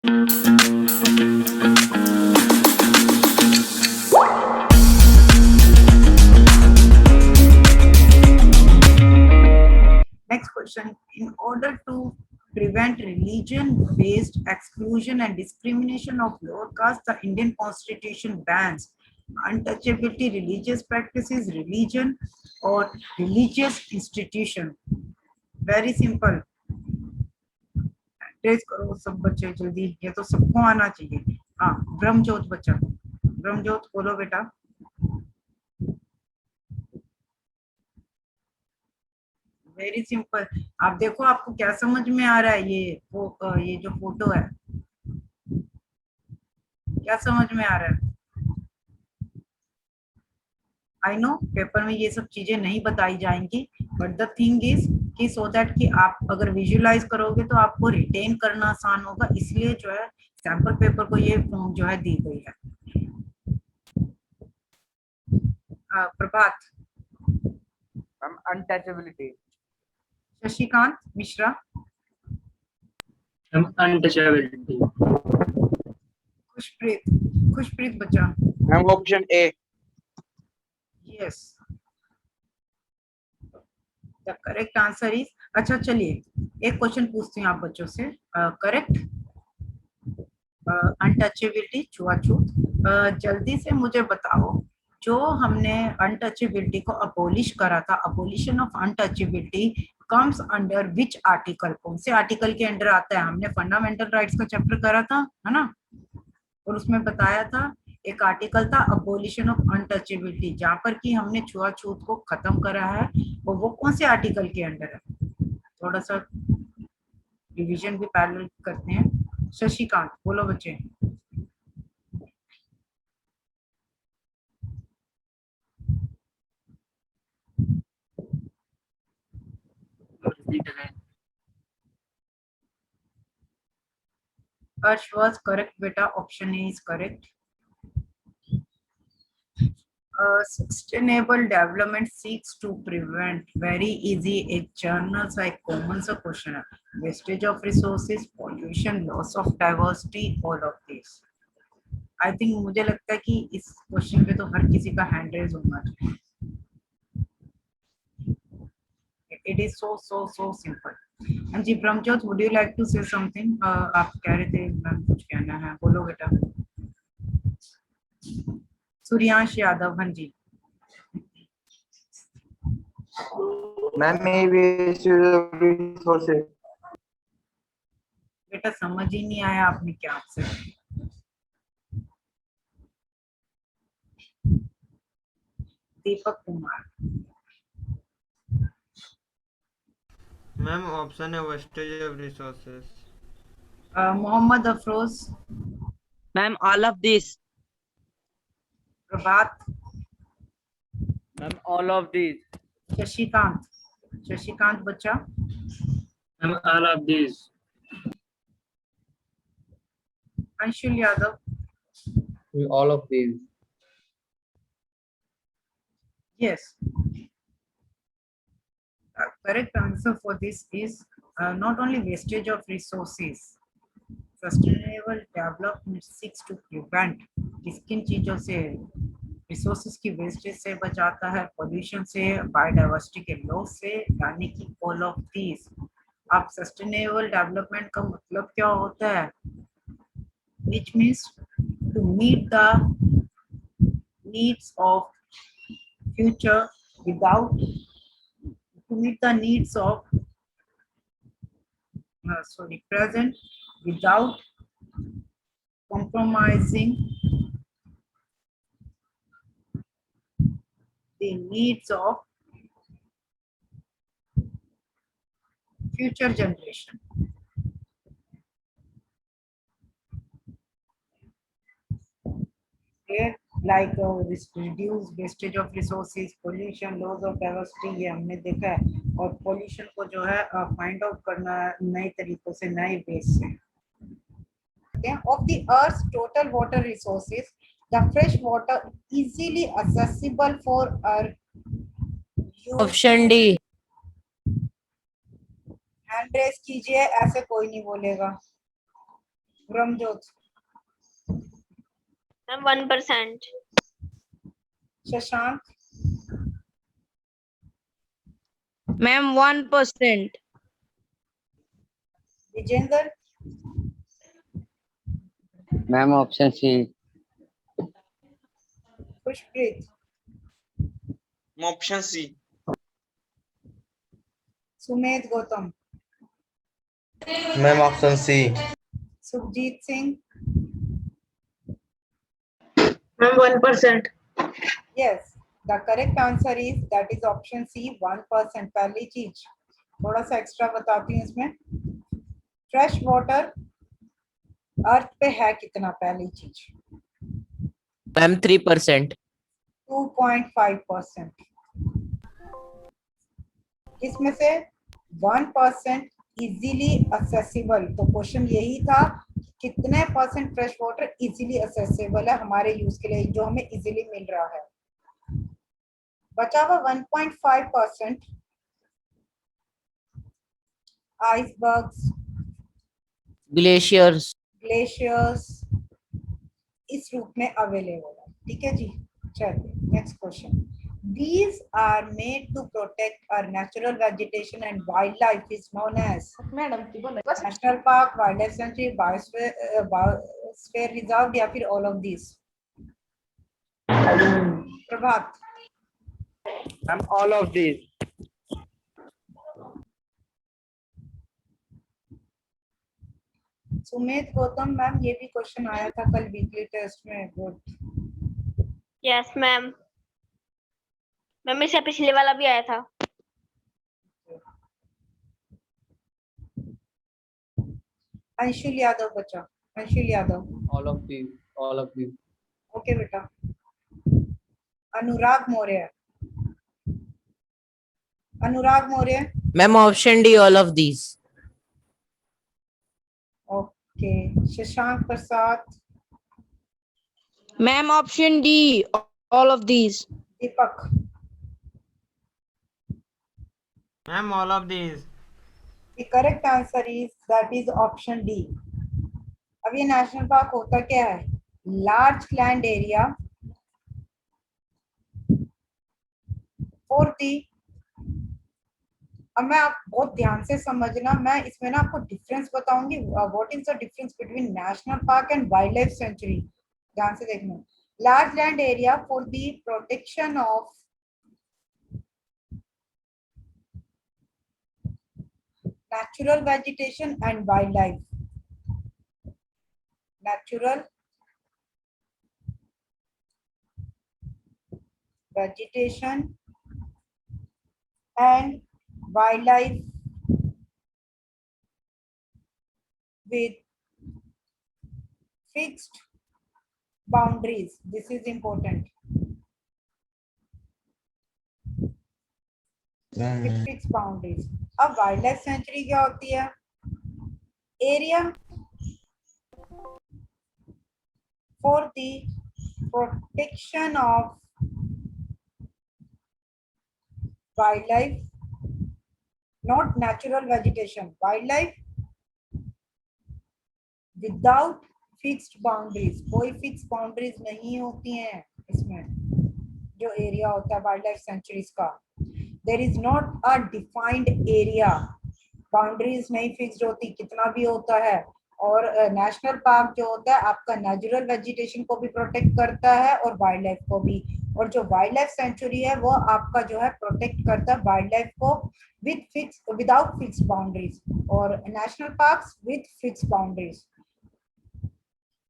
Next question. In order to prevent religion-based exclusion and discrimination of lower caste, the Indian Constitution bans untouchability, religious practices, religion, or religious institution. Very simple. Trace करो सब बच्चे जल्दी, ये तो सबको आना चाहिए। हाँ, ब्रह्मजोत बच्चा, ब्रह्मजोत बोलो बेटा। Very simple. आप देखो आपको क्या समझ में आ रहा है, ये जो फोटो है क्या समझ में आ रहा है? आई नो पेपर में ये सब चीजें नहीं बताई जाएंगी, बट द थिंग इज कि सो दैट कि आप अगर विजुअलाइज करोगे तो आपको रिटेन करना आसान होगा, इसलिए जो है सैंपल पेपर को ये फॉर्म जो है दी गई है। प्रभात। अनटचेबिलिटी। शशिकांत मिश्रा। अनटचेबिलिटी। खुशप्रीत, खुशप्रीत बच्चा। Ma'am option A. Yes, the correct answer is, अच्छा चलिए एक क्वेश्चन पूछती हूँ आप बच्चों से। करेक्ट, अनटचेबिलिटी, छुआछूत। जल्दी से मुझे बताओ, जो हमने अनटचेबिलिटी को अबोलिश करा था, abolition of untouchability comes under which article, कौन से आर्टिकल के अंडर आता है? हमने फंडामेंटल राइट्स का चैप्टर करा था, है ना, और उसमें बताया था एक आर्टिकल था अबोलिशन ऑफ अनटचेबिलिटी, जहां पर कि हमने छुआछूत को खत्म करा है, और वो कौन से आर्टिकल के अंडर है? थोड़ा सा रिवीजन भी पैरेलल करते हैं। शशिकांत बोलो बच्चे। Harsh was correct beta, option A is correct. Sustainable development seeks to prevent, very easy, एक journal सा एक common सा question है, wastage of resources, pollution, loss of diversity, all of this. I think मुझे लगता है कि इस क्वेश्चन पे तो हर किसी का हैंड रेज होना चाहिए। It is so simple. हाँ जी ब्रह्मजोत, would you like to say something? आप कह रहे थे मैम कुछ कहना है, बोलो बेटा। सूर्यांश यादव, हाँ जी। मैम बेटा समझ ही नहीं आया आपने क्या से। दीपक कुमार। मैम ऑप्शन है wastage of resources. Mohammad Afroz. Ma'am all of this. Prabhat. Ma'am all of this. Shashikant, Shashikant बच्चा। Ma'am all of this. Anshul Yadav. all of these. Yes. Correct answer for this is not only wastage of resources, sustainable development seeks to prevent, किन चीजों से? Resources की wastage से बचाता है, pollution से, biodiversity के लॉस से, यानी कि ऑल ऑफ दिस। अब सस्टेनेबल डेवलपमेंट का मतलब क्या होता है? which means to meet the needs of future without, to meet the needs of present without compromising the needs of future generation. Like reduce wastage of resources, pollution, loss of diversity, ये हमने देखा है, और pollution को जो है find out करना है नए तरीकों से, नए बेस से। Of the Earth's total water resources, the fresh water easily accessible for our use. Option D. Hand raise कीजिए, ऐसे कोई नहीं बोलेगा। Brahmjot, ma'am 1%. Shashank, Ma'am, 1%. Vijendra, Ma'am, option C. Khushpreet, Option C. Sumedh Gautam, Ma'am, option C. Sukhjeet Singh, Ma'am 1%. yes, the correct answer is that is option C, 1%. पहली चीज थोड़ा सा extra बताती हूँ इसमें, फ्रेश वाटर अर्थ पे है कितना, पहली चीज Ma'am, 3%. 2.5%, इसमें से 1% इजीली असेसिबल। तो क्वेश्चन यही था कितने percent fresh water easily accessible है हमारे यूज के लिए, जो हमें इजीली मिल रहा है। बचा हुआ 1.5% आइसबर्ग्स, Glaciers. ग्लेशियर्स इस रूप में अवेलेबल है। ठीक है जी, चलिए next question. These are made to protect our natural vegetation and wildlife is known as national park, wildlife sanctuary, biosphere reserve या फिर all of these? Prabhat, Ma'am, all of these. Sumedh Gautam ma'am, ये भी क्वेश्चन आया था कल वीकली टेस्ट में, good. Yes ma'am, ma'am इससे पिछले वाला भी आया था। अंशुल यादव बचा, Anshul Yadav, All of these. All of these. Okay बेटा। Anurag Maurya, Anurag Maurya, Ma'am, option D, all of these. Okay. Shashank Prasad, Ma'am, option D, all of these. Deepak, Ma'am, all of these. the correct answer is that is option D। अब ये national park होता क्या है? Large land area for the, अब मैं आप बहुत ध्यान से समझना, मैं इसमें ना आपको डिफरेंस बताऊंगी, what is the difference between national park and wild life sanctuary. ध्यान से देखना। Large land area for the protection of natural vegetation and wildlife, natural vegetation and wildlife with fixed boundaries, this is important, with fixed boundaries। अब wild life sanctuary क्या होती है? Area for the protection of wildlife, not natural vegetation, wildlife without fixed boundaries, कोई fixed boundaries नहीं होती हैं इसमें, जो एरिया होता है वाइल्ड लाइफ सेंचुरीज का। There is not a defined area, boundaries नहीं फिक्स्ड होती, कितना भी होता है। और नेशनल पार्क जो होता है आपका नेचुरल वेजिटेशन को भी प्रोटेक्ट करता है और वाइल्ड लाइफ को भी, और जो वाइल्ड लाइफ सेंचुरी है वो आपका जो है प्रोटेक्ट करता है वाइल्ड लाइफ को विदाउट फिक्स बाउंड्रीज, और national parks with fix boundaries.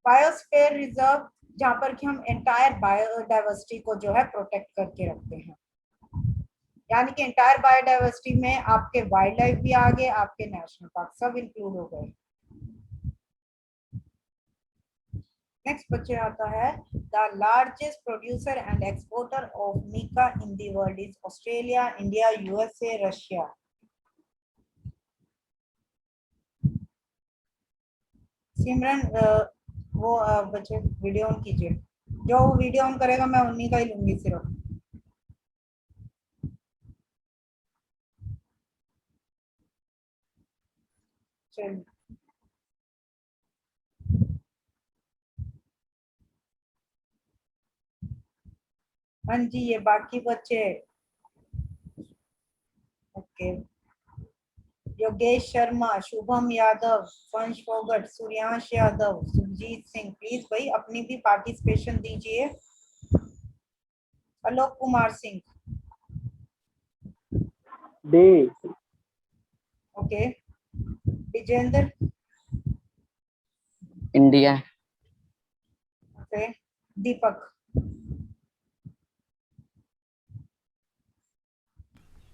Biosphere reserve, जहाँ पर कि हम एंटायर बायोडाइवर्सिटी को जो है प्रोटेक्ट करके रखते हैं, यानी कि एंटायर बायोडाइवर्सिटी में आपके वाइल्ड लाइफ भी आ गए, आपके नेशनल पार्क सब इंक्लूड हो गए। नेक्स्ट बच्चे आता है, the largest producer and exporter of mica in the world is Australia, India, USA, Russia. Simran वो बच्चे वीडियो ऑन कीजिए, जो वीडियो ऑन करेगा मैं उन्हीं का ही लूंगी सिर्फ। चलिए हाँ जी, ये बाकी बच्चे। ओके, योगेश शर्मा, शुभम यादव, वंश फोगट, सूर्यांश यादव, सुरजीत सिंह, प्लीज भाई अपनी भी पार्टिसिपेशन दीजिए। Alok Kumar Singh, D. Okay, Vijendra, India. Okay, Deepak,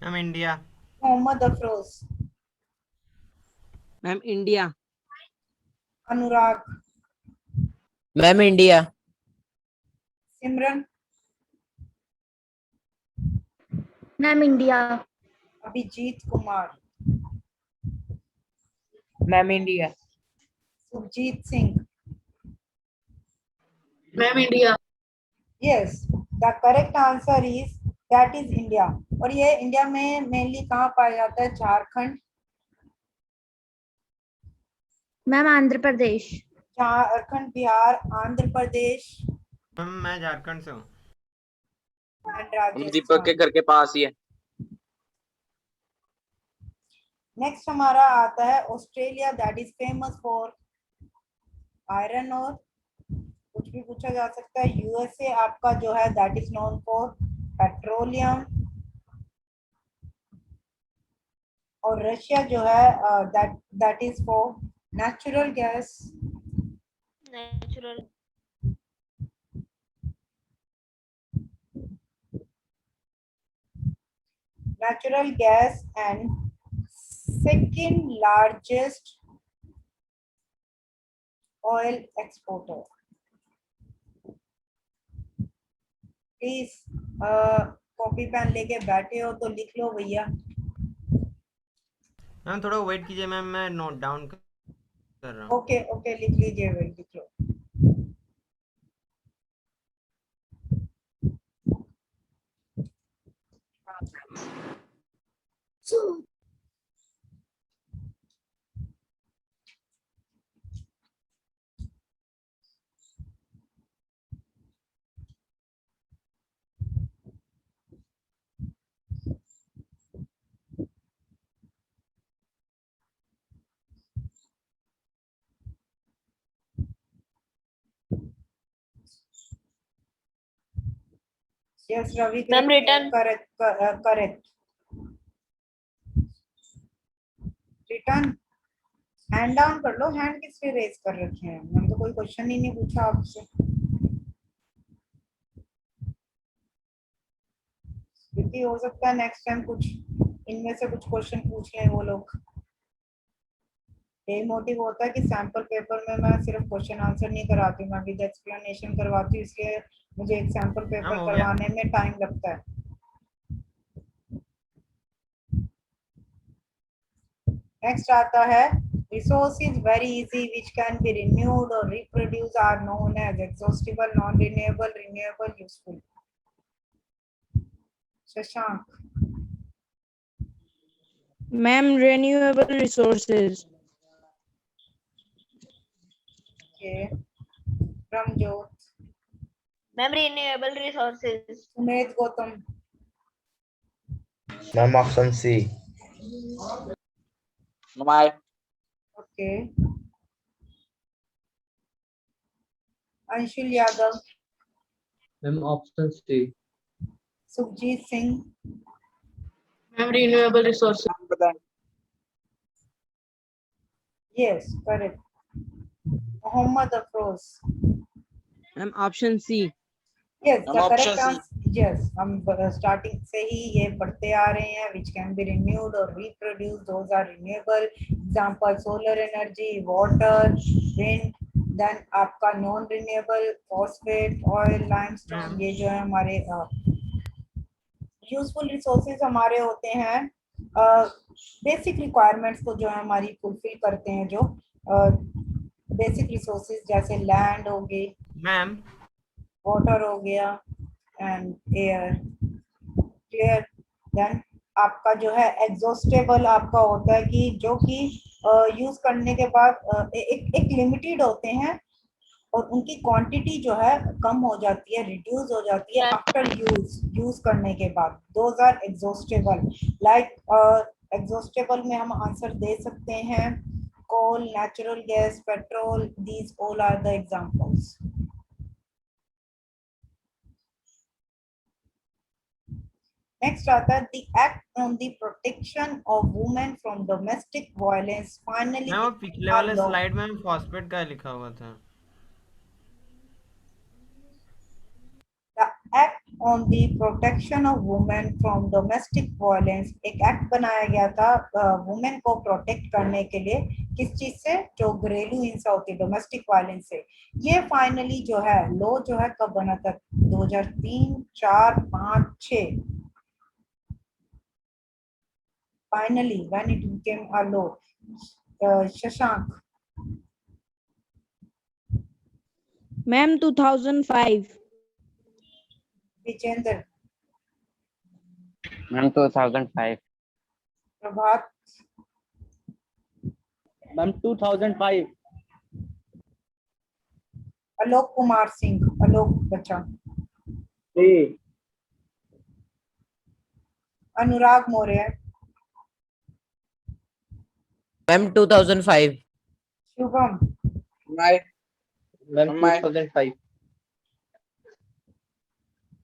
ma'am India. Mohammad Afroz, ma'am India. Anurag, ma'am India. Simran, ma'am India. Abhijeet Kumar, ma'am India. Surjeet Singh. Ma'am India. Yes, the correct answer is that is India. और ये इंडिया में मेनली कहाँ पाया जाता है? झारखंड, मैम आंध्र प्रदेश। झारखंड, बिहार, आंध्र प्रदेश मैम मैं झारखंड से हूँ। एंड हम दीपक के राजस्थान। घर के पास ही है। नेक्स्ट हमारा आता है Australia, that is famous for iron और कुछ भी पूछा जा सकता है। यूएसए आपका जो है that is known for petroleum. और रशिया जो है that is for natural gas. Natural. Natural gas and second largest oil exporter. Please copy pen लेके बैठे हो तो लिख लो भैया। मैम थोड़ा वेट कीजिए मैम, मैं नोट डाउन कर रहा हूँ। ओके ओके, लिख लीजिए भाई, लिख लो। Yes Ravi, ma'am return. Correct. Return, hand down कर लो। हैंड किस पे रेज कर रखे हैं? मैंने तो कोई क्वेश्चन ही नहीं पूछा आपसे, क्योंकि हो सकता है नेक्स्ट टाइम कुछ इनमें से कुछ क्वेश्चन पूछ लें वो लोग। यही मोटिव होता है कि सैंपल पेपर में मैं सिर्फ क्वेश्चन आंसर नहीं कराती, मैं विद एक्सप्लेनेशन करवाती हूँ, इसलिए मुझे एक सैंपल पेपर हो गया। करवाने में टाइम लगता है। नेक्स्ट आता है resources very easy which can be renewed or reproduced are known as exhaustible, non-renewable, renewable, useful. Shashank, ma'am renewable resources. के Brahmjot, ma'am renewable resources. Sumedh Gautam, ma'am option C. हमारे okay, Anshul Yadav, ma'am option C. Sukhjeet Singh, ma'am renewable resources. Yes correct, Mohammad Afroz. Ma'am option C. Yes the हम option correct C. Answer. Yes, हम starting से ही ये पढ़ते आ रहे हैं, which can be renewed or reproduced, those are renewable. Example solar energy, water, wind. Then आपका non renewable phosphate, oil, limestone, ये जो है हमारे यूजफुल रिसोर्सेज हमारे होते हैं बेसिक रिक्वायरमेंट्स को जो है हमारी फुलफिल करते हैं। जो बेसिक रिसोर्सेज जैसे लैंड हो गई, मैम वाटर हो गया एंड एयर। क्लियर? देन आपका जो है एग्जॉस्टेबल आपका होता है कि जो कि यूज करने के बाद एक लिमिटेड होते हैं, और उनकी क्वांटिटी जो है कम हो जाती है, रिड्यूस हो जाती है आफ्टर यूज करने के बाद। Those are exhaustible. Like exhaustible में हम आंसर दे सकते हैं coal, natural gas, petrol, these all are the examples. Next आता है the act on the protection of women from domestic violence finally ma'am वो पिछले वाले स्लाइड में फॉस्फेट का लिखा हुआ था। The act on the protection of women from domestic violence, एक एक्ट बनाया गया था वुमेन को प्रोटेक्ट करने के लिए, किस चीज से? जो घरेलू हिंसा होती है, डोमेस्टिक वायलेंस से। ये फाइनली जो है लॉ जो है कब बना था? 2003, 4, 5, 6। Finally when it became a law. Shashank. Ma'am 2005. Vijendra. Ma'am 2005. Prabhat. Ma'am 2005. Alok Kumar Singh. Alok बच्चा। A. Anurag Maurya. Ma'am 2005. Shubham. Ma'am 2005.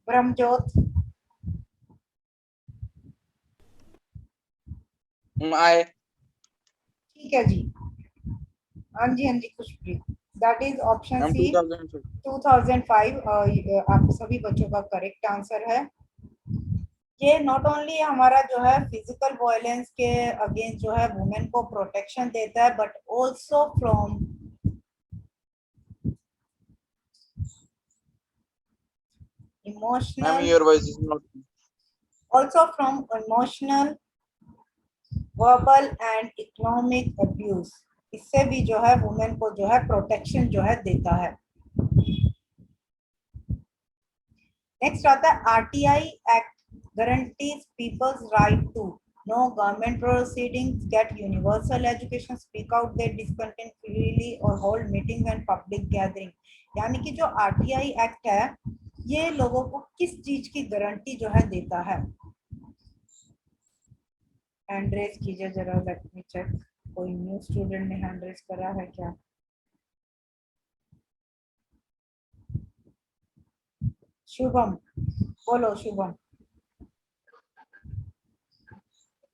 Brahmjot. ठीक है जी। हाँ जी, हाँ जी, Khushpreet. That is option C 2005। आप सभी बच्चों का करेक्ट आंसर है। ये नॉट ओनली हमारा जो है फिजिकल वायलेंस के अगेंस्ट जो है वुमेन को प्रोटेक्शन देता है, but also from emotional, also from emotional, verbal and economic abuse। इससे भी जो है वुमेन को जो है प्रोटेक्शन जो है देता है। नेक्स्ट आता है RTI act guarantees people's right to no government proceedings, get universal education, speak out their discontent freely or hold meetings and public gathering। यानी कि जो आरटीआई एक्ट है ये लोगों को किस चीज की गारंटी जो है देता है? हैंड रेज कीजिए जरा, लेट मी चेक। कोई न्यू स्टूडेंट ने हैंड रेज करा है क्या? शुभम, बोलो Shubham.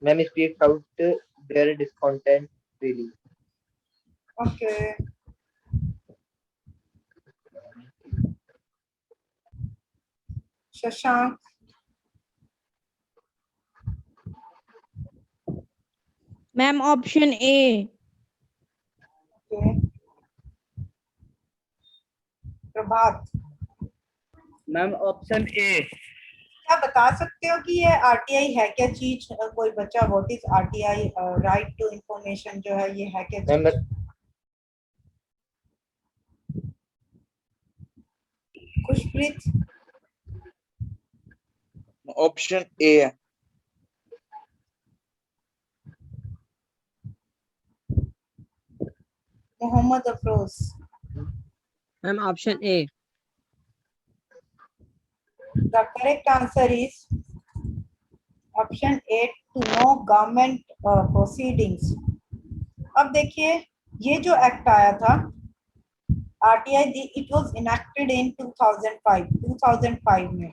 Ma'am speak out their discontent freely. ओके। शशांक। Ma'am option A. ओके। प्रभात। Ma'am option A. क्या बता सकते हो कि ये आरटीआई है क्या चीज? कोई बच्चा, what is RTI? Right to information जो है ये है क्या चीज? Khushpreet. Option A. Mohammad Afroz. Ma'am option A. The correct answer is option A, to know government proceedings. अब देखिए ये जो एक्ट आया था RTI, it was enacted in 2005 में,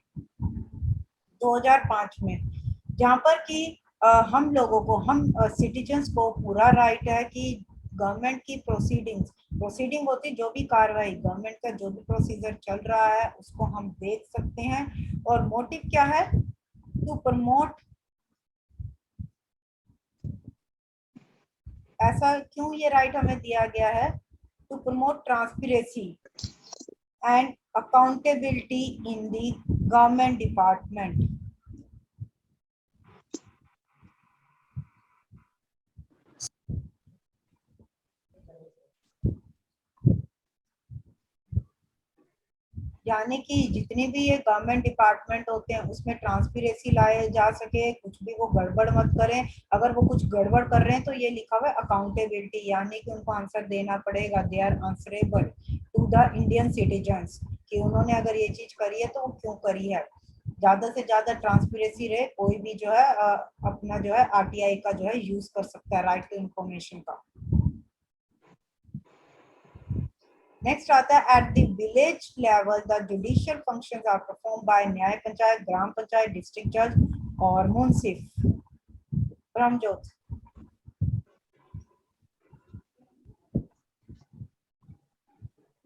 2005 में, जहां पर कि हम लोगों को, हम सिटीजन्स को पूरा राइट है कि गवर्नमेंट की प्रोसीडिंग होती, जो भी कार्रवाई गवर्नमेंट का जो भी प्रोसीजर चल रहा है उसको हम देख सकते हैं। और मोटिव क्या है? To promote. ऐसा क्यों ये राइट हमें दिया गया है? To promote transparency and accountability in the government department. यानी कि जितने भी ये गवर्नमेंट डिपार्टमेंट होते हैं उसमें ट्रांसपेरेंसी लाए जा सके, कुछ भी वो गड़बड़ मत करें। अगर वो कुछ गड़बड़ कर रहे हैं तो ये लिखा हुआ है अकाउंटेबिलिटी, यानी कि उनको आंसर देना पड़ेगा, they are answerable to the Indian citizens, कि उन्होंने अगर ये चीज करी है तो वो क्यों करी है। ज्यादा से ज्यादा ट्रांसपेरेंसी रहे, कोई भी जो है अपना जो है आरटीआई का जो है यूज कर सकता है, राइट टू इंफॉर्मेशन का। नेक्स्ट आता है at the village level the judicial functions are performed by Nyaya Panchayat, gram panchayat, district जज और मुंसिफ। ब्रह्मजोत।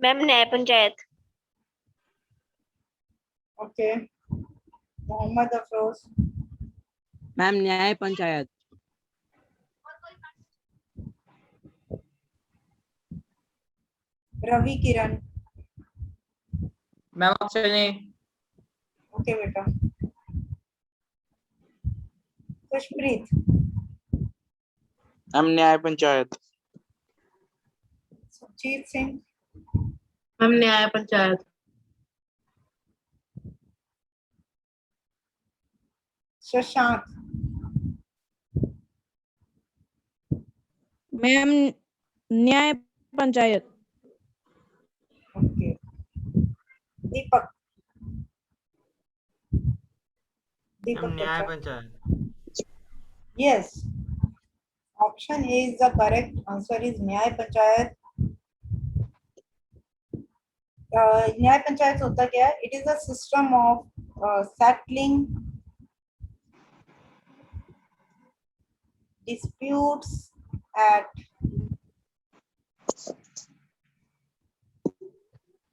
मैम न्याय पंचायत। ओके, मोहम्मद अफरोज। मैम न्याय panchayat. Ravi Kiran. Ma'am option A. Okay बेटा। खुशप्रीत। मैम न्याय पंचायत। सुखजीत सिंह। मैम न्याय पंचायत। शशांक। मैम न्याय पंचायत। ओके, दीपक। मैम दीपक न्याय बच्चा। Panchayat. Yes, option A is the correct answer is न्याय पंचायत। न्याय पंचायत होता क्या है? It is a system of settling disputes at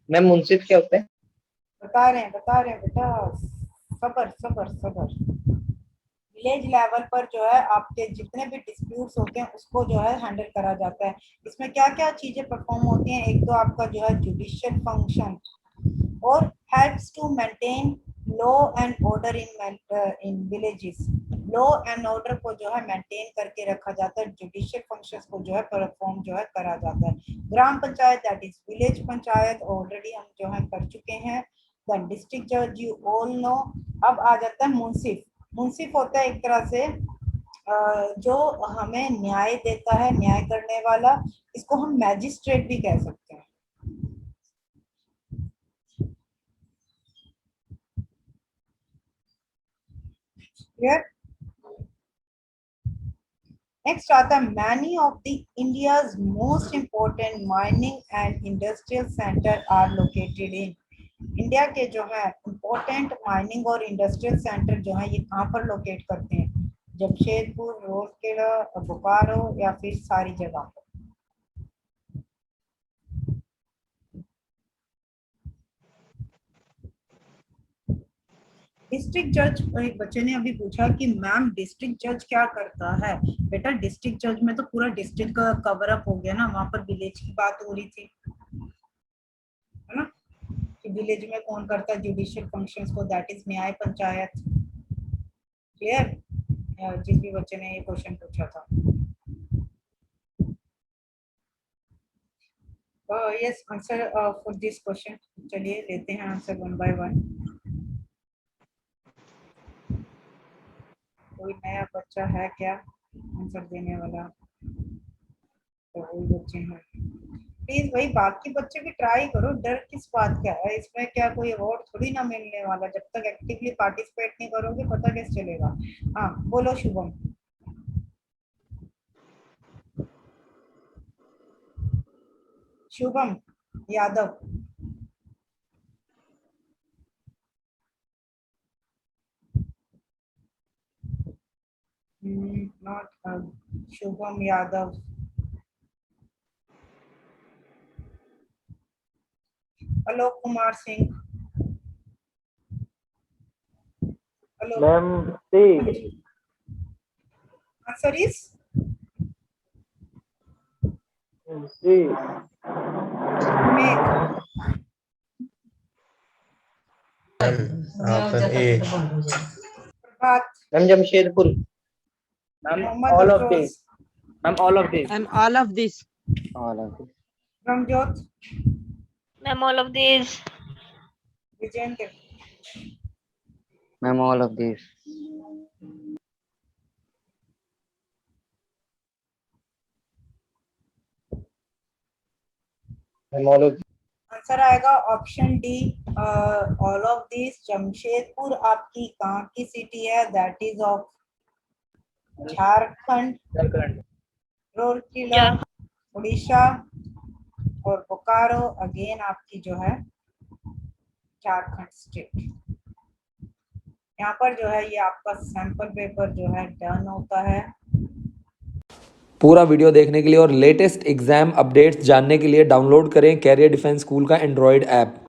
ma'am मुंसिफ क्या होते हैं? बता रहे हैं बेटा, सबर सबर सबर। विलेज लेवल पर जो है आपके जितने भी डिस्प्यूट्स होते हैं उसको जो है हैंडल करा जाता है। इसमें क्या क्या चीजें परफॉर्म होती हैं? एक तो आपका जो है जुडिशियल फंक्शन और helps to maintain law and order in villages. Law and order को जो है मेंटेन करके रखा जाता है, जुडिशियल फंक्शंस को जो है परफॉर्म जो है करा जाता है। ग्राम panchayat that is village panchayat, already हम जो है कर चुके हैं। द डिस्ट्रिक्ट जज यू ऑल नो। अब आ जाता है मुंसिफ। मुंसिफ होता है एक तरह से जो हमें न्याय देता है, न्याय करने वाला। इसको हम मैजिस्ट्रेट भी कह सकते हैं। क्लियर? नेक्स्ट आता है many of the India's most important mining and industrial centre are located in. India के जो है इंपॉर्टेंट माइनिंग और इंडस्ट्रियल सेंटर जो है ये कहाँ पर लोकेट करते हैं? जमशेदपुर, रोहरकेला, बोकारो या फिर सारी जगह पर? डिस्ट्रिक्ट जज, एक बच्चे ने अभी पूछा कि मैम डिस्ट्रिक्ट जज क्या करता है? बेटा डिस्ट्रिक्ट जज में तो पूरा डिस्ट्रिक्ट का कवर अप हो गया ना, वहां पर विलेज की बात हो रही थी, है ना, कि विलेज में कौन करता है जुडिशियल फंक्शंस को, दैट इज न्याय पंचायत। क्लियर? जिस भी बच्चे ने ये क्वेश्चन पूछा था। Yes, answer for this question. चलिए लेते हैं आंसर वन बाय वन। कोई नया बच्चा है क्या आंसर देने वाला? तो वही बच्चे हैं, प्लीज भाई बाकी बच्चे भी ट्राई करो, डर किस बात का है? इसमें क्या कोई अवार्ड थोड़ी ना मिलने वाला, जब तक एक्टिवली पार्टिसिपेट नहीं करोगे पता कैसे चलेगा। हाँ बोलो Shubham. Shubham Yadav. Not Shubham Yadav. Alok Kumar Singh. Ma'am C. Answer is C. Option A. Prabhat. Ma'am Jamshedpur. Ma'am Mohammad all of Afroz. This. Ma'am all of this. Ma'am all of this. All of this. Brahmjot. Ma'am all of this. Vijayendra. Ma'am, all of these. Ma'am, all of answer आएगा option D, all of this. Jamshedpur आपकी कहाँ की city है? That is of Jharkhand, Rourkela, Orissa, और Bokaro again आपकी जो है Jharkhand state. यहाँ पर जो है ये आपका सैंपल पेपर जो है डन होता है। पूरा वीडियो देखने के लिए और लेटेस्ट एग्जाम अपडेट्स जानने के लिए डाउनलोड करें कैरियर डिफेंस स्कूल का एंड्रॉयड ऐप।